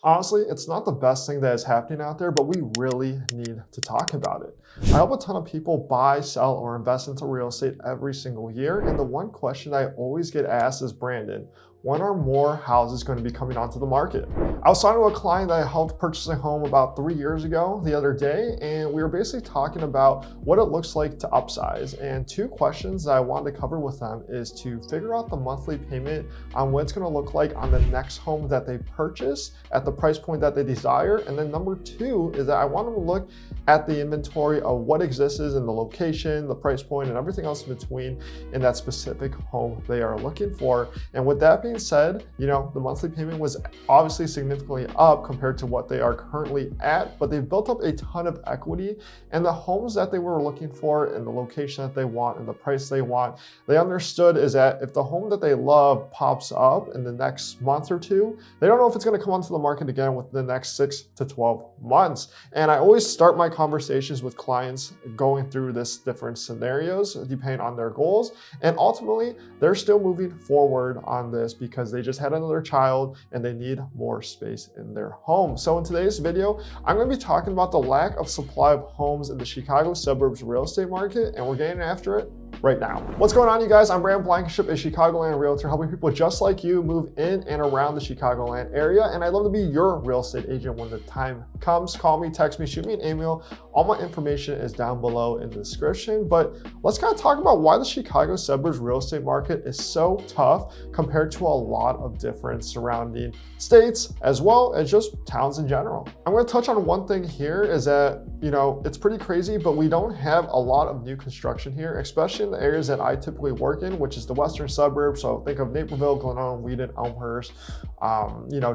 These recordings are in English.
Honestly, it's not the best thing that is happening out there, but we really need to talk about it. I help a ton of people buy, sell, or invest into real estate every single year, and the one question I always get asked is, Brandon, when are more houses going to be coming onto the market? I was talking to a client that I helped purchase a home about 3 years ago the other day, and we were basically talking about what it looks like to upsize. And two questions that I wanted to cover with them is to figure out the monthly payment on what it's going to look like on the next home that they purchase at the price point that they desire. And then number two is that I want them to look at the inventory of what exists in the location, the price point, and everything else in between in that specific home they are looking for. And with that being said, the monthly payment was obviously significantly up compared to what they are currently at, but they've built up a ton of equity, and the homes that they were looking for and the location that they want and the price they want, they understood is that if the home that they love pops up in the next month or two, they don't know if it's going to come onto the market again within the next 6 to 12 months. And I always start my conversations with clients going through this different scenarios depending on their goals, and ultimately they're still moving forward on this because they just had another child and they need more space in their home. So in today's video, I'm going to be talking about the lack of supply of homes in the Chicago suburbs real estate market, and we're getting after it right now. What's going on, you guys? I'm Blankenship, a Chicagoland realtor, helping people just like you move in and around the Chicagoland area. And I'd love to be your real estate agent when the time comes. Call me, text me, shoot me an email. All my information is down below in the description. But let's kind of talk about why the Chicago suburbs real estate market is so tough compared to a lot of different surrounding states, as well as just towns in general. I'm going to touch on one thing here is that, it's pretty crazy, but we don't have a lot of new construction here, especially in the areas that I typically work in, which is the western suburbs. So think of Naperville, Glenelg, Wheaton, Elmhurst,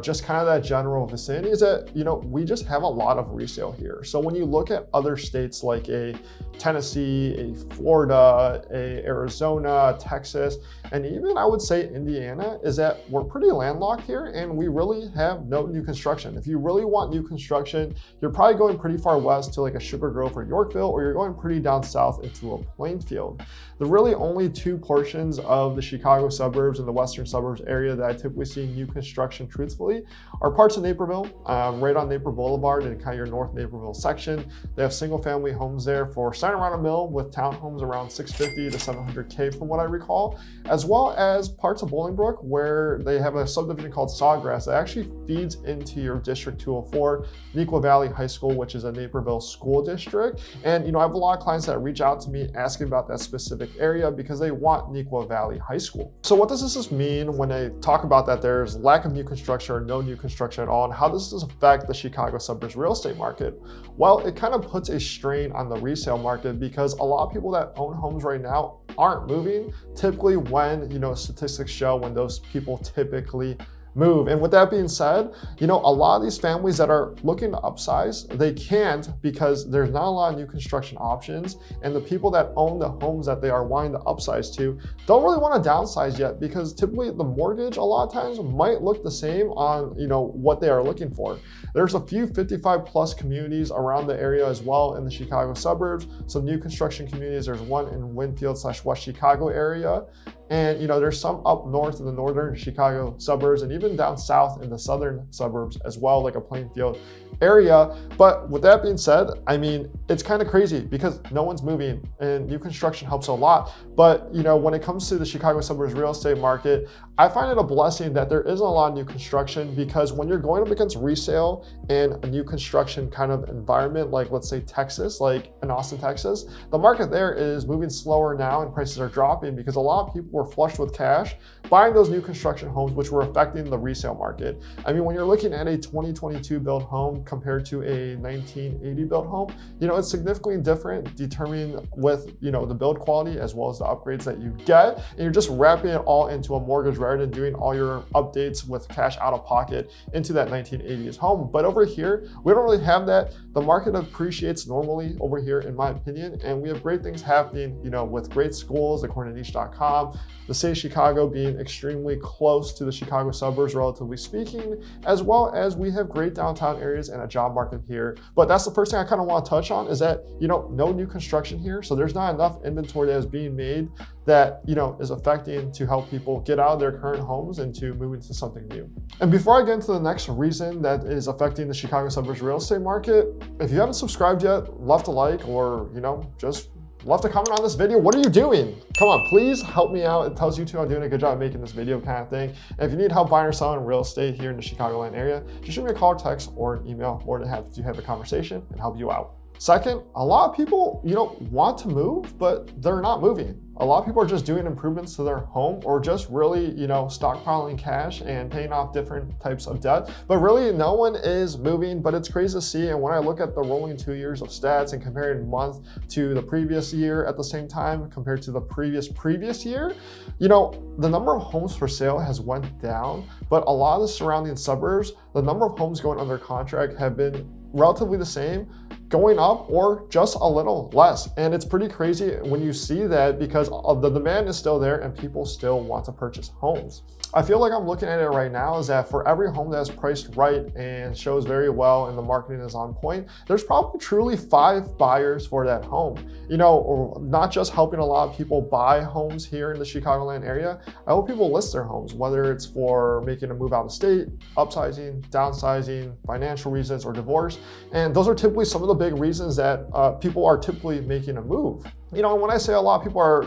just kind of that general vicinity is that, we just have a lot of resale here. So when you look at other states like a Tennessee, a Florida, a Arizona, Texas, and even I would say Indiana, is that we're pretty landlocked here and we really have no new construction. If you really want new construction, you're probably going pretty far west to like a Sugar Grove or Yorkville, or you're going pretty down south into a Plainfield. The really only two portions of the Chicago suburbs and the western suburbs area that I typically see new construction truthfully are parts of Naperville, right on Naper Boulevard in kind of your North Naperville section. They have single family homes there for starting around $1 million with townhomes around $650 to $700K from what I recall, as well as parts of Bolingbrook where they have a subdivision called Sawgrass that actually feeds into your District 204, Neuqua Valley High School, which is a Naperville school district. And I have a lot of clients that reach out to me asking about that specific area because they want Neuqua Valley High School. So what does this mean when I talk about that there's lack of new construction or no new construction at all, and how does this affect the Chicago suburbs real estate market? Well, it kind of puts a strain on the resale market because a lot of people that own homes right now aren't moving typically when statistics show when those people typically move. And with that being said, a lot of these families that are looking to upsize, they can't because there's not a lot of new construction options. And the people that own the homes that they are wanting to upsize to don't really want to downsize yet because typically the mortgage a lot of times might look the same on, what they are looking for. There's a few 55 plus communities around the area as well in the Chicago suburbs. Some new construction communities. There's one in Winfield / West Chicago area. And there's some up north in the northern Chicago suburbs and even down south in the southern suburbs as well, like a Plainfield area. But with that being said, it's kind of crazy because no one's moving and new construction helps a lot. But when it comes to the Chicago suburbs real estate market, I find it a blessing that there isn't a lot of new construction because when you're going up against resale in a new construction kind of environment, like let's say Texas, like in Austin, Texas, the market there is moving slower now and prices are dropping because a lot of people were flushed with cash buying those new construction homes, which were affecting the resale market. When you're looking at a 2022 built home compared to a 1980 built home, it's significantly different, determining with, the build quality as well as the upgrades that you get. And you're just wrapping it all into a mortgage rather than doing all your updates with cash out of pocket into that 1980s home. But over here, we don't really have that. The market appreciates normally over here, in my opinion, and we have great things happening, with great schools according to niche.com, the city of Chicago being extremely close to the Chicago suburbs, relatively speaking, as well as we have great downtown areas and a job market here. But that's the first thing I kind of want to touch on is that, no new construction here. So there's not enough inventory that is being made that, is affecting to help people get out of their current homes and to move into something new. And before I get into the next reason that is affecting the Chicago suburbs real estate market, if you haven't subscribed yet, left a like, or, just left a comment on this video. What are you doing? Come on, please help me out. It tells YouTube I'm doing a good job making this video kind of thing. And if you need help buying or selling real estate here in the Chicagoland area, just shoot me a call or text or an email. More than happy to have a conversation and help you out. Second, a lot of people, want to move, but they're not moving. A lot of people are just doing improvements to their home or just really, stockpiling cash and paying off different types of debt. But really, no one is moving, but it's crazy to see. And when I look at the rolling 2 years of stats and comparing month to the previous year at the same time compared to the previous year, the number of homes for sale has went down, but a lot of the surrounding suburbs, the number of homes going under contract have been relatively the same, going up or just a little less. And it's pretty crazy when you see that because the demand is still there and people still want to purchase homes. I feel like I'm looking at it right now is that for every home that's priced right and shows very well and the marketing is on point, there's probably truly 5 buyers for that home. Or not just helping a lot of people buy homes here in the Chicagoland area. I hope people list their homes, whether it's for making a move out of state, upsizing, downsizing, financial reasons, or divorce. And those are typically some of the big reasons that people are typically making a move. When I say a lot of people are,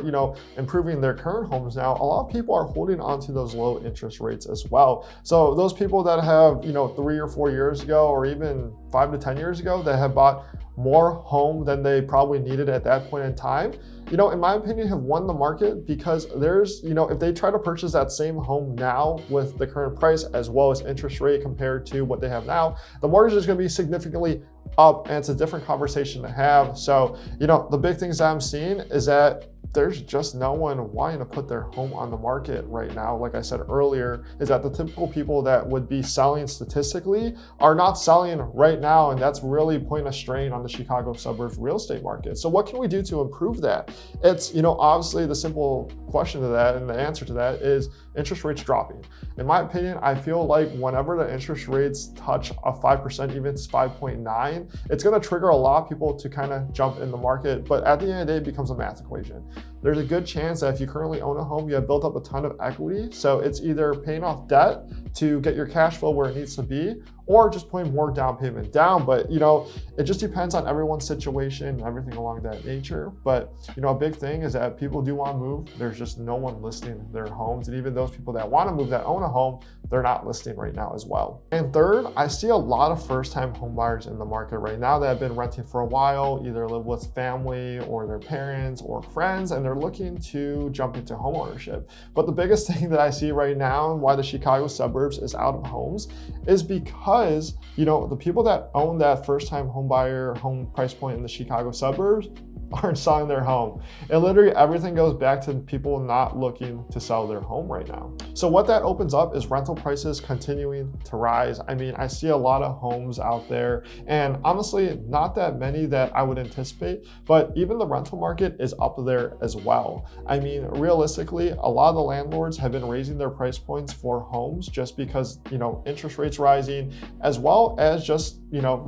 improving their current homes now, a lot of people are holding on to those low interest rates as well. So those people that have, 3 or 4 years ago, or even 5 to 10 years ago, that have bought more home than they probably needed at that point in time, in my opinion, have won the market because there's, if they try to purchase that same home now with the current price as well as interest rate compared to what they have now, the mortgage is going to be significantly up and it's a different conversation to have. So, the big things that I'm seeing is that there's just no one wanting to put their home on the market right now. Like I said earlier, is that the typical people that would be selling statistically are not selling right now. And that's really putting a strain on the Chicago suburbs real estate market. So what can we do to improve that? It's, obviously the simple question to that and the answer to that is interest rates dropping. In my opinion, I feel like whenever the interest rates touch a 5%, even if it's 5.9, it's going to trigger a lot of people to kind of jump in the market. But at the end of the day, it becomes a math equation. There's a good chance that if you currently own a home, you have built up a ton of equity. So it's either paying off debt to get your cash flow where it needs to be, or just putting more down payment down. But, it just depends on everyone's situation and everything along that nature. But, a big thing is that people do want to move. There's just no one listing their homes. And even those people that want to move that own a home, they're not listing right now as well. And third, I see a lot of first-time home buyers in the market right now that have been renting for a while, either live with family or their parents or friends, and they're looking to jump into home ownership. But the biggest thing that I see right now and why the Chicago suburbs is out of homes is because, the people that own that first-time home buyer home price point in the Chicago suburbs aren't selling their home. And literally everything goes back to people not looking to sell their home right now. So what that opens up is rental prices continuing to rise. I mean, I see a lot of homes out there and honestly, not that many that I would anticipate, but even the rental market is up there as well. I mean, realistically, a lot of the landlords have been raising their price points for homes just because, interest rates rising, as well as just,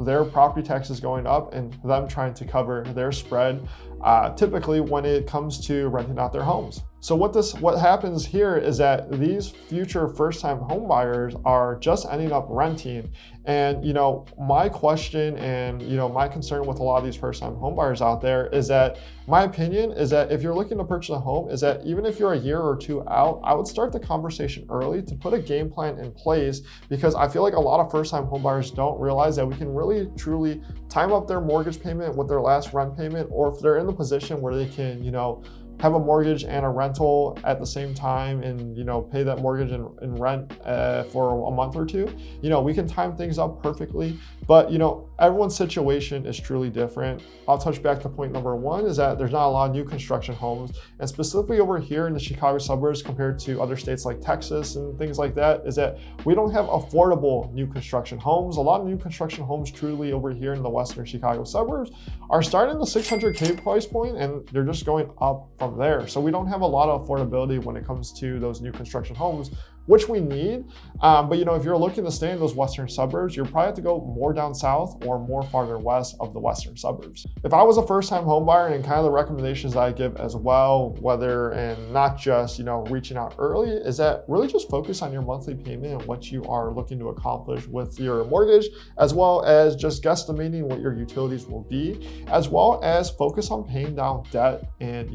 their property taxes going up and them trying to cover their spread typically when it comes to renting out their homes. So what happens here is that these future first-time home buyers are just ending up renting. And my question and my concern with a lot of these first-time home buyers out there is that my opinion is that if you're looking to purchase a home, is that even if you're a year or two out, I would start the conversation early to put a game plan in place, because I feel like a lot of first-time home buyers don't realize that we can really truly time up their mortgage payment with their last rent payment, or if they're in the position where they can have a mortgage and a rental at the same time and pay that mortgage and rent for a month or two, we can time things up perfectly. But everyone's situation is truly different. I'll touch back to point number one, is that there's not a lot of new construction homes, and specifically over here in the Chicago suburbs compared to other states like Texas and things like that, is that we don't have affordable new construction homes. A lot of new construction homes truly over here in the western Chicago suburbs are starting the $600K price point, and they're just going up from there. So we don't have a lot of affordability when it comes to those new construction homes which we need. But if you're looking to stay in those western suburbs, you'll probably have to go more down south or more farther west of the western suburbs. If I was a first-time home buyer, and kind of the recommendations I give as well, whether and not just reaching out early, is that really just focus on your monthly payment and what you are looking to accomplish with your mortgage, as well as just guesstimating what your utilities will be, as well as focus on paying down debt. And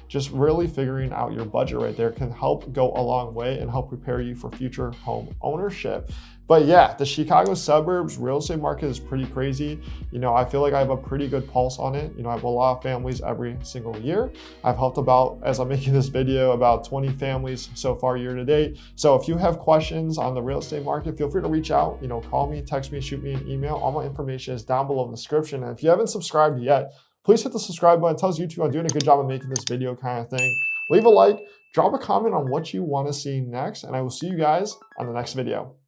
just really figuring out your budget right there can help go a long way and help prepare you for future home ownership. But yeah, the Chicago suburbs real estate market is pretty crazy. I feel like I have a pretty good pulse on it. I have a lot of families every single year. I've helped about, as I'm making this video, about 20 families so far year to date. So if you have questions on the real estate market, feel free to reach out, call me, text me, shoot me an email. All my information is down below in the description. And if you haven't subscribed yet, please hit the subscribe button. It tells YouTube I'm doing a good job of making this video kind of thing. Leave a like, drop a comment on what you want to see next, and I will see you guys on the next video.